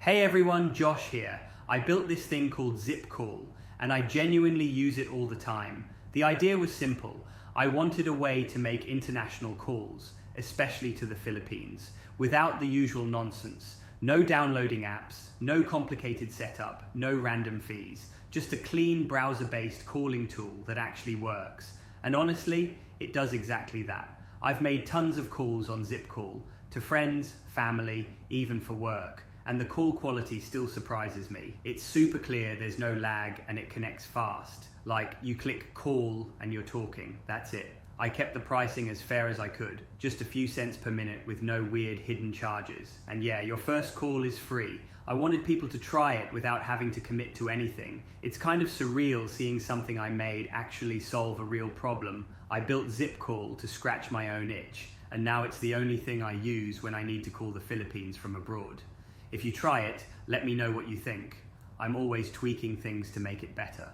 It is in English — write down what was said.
Hey everyone, Josh here. I built this thing called ZippCall, and I genuinely use it all the time. The idea was simple. I wanted a way to make international calls, especially to the Philippines, without the usual nonsense. No downloading apps, no complicated setup, no random fees. Just a clean browser-based calling tool that actually works. And honestly, it does exactly that. I've made tons of calls on ZippCall, to friends, family, even for work. And the call quality still surprises me. It's super clear, there's no lag, and it connects fast. Like, you click call and you're talking, that's it. I kept the pricing as fair as I could, just a few cents per minute with no weird hidden charges. And yeah, your first call is free. I wanted people to try it without having to commit to anything. It's kind of surreal seeing something I made actually solve a real problem. I built ZippCall to scratch my own itch, and now it's the only thing I use when I need to call the Philippines from abroad. If you try it, let me know what you think. I'm always tweaking things to make it better.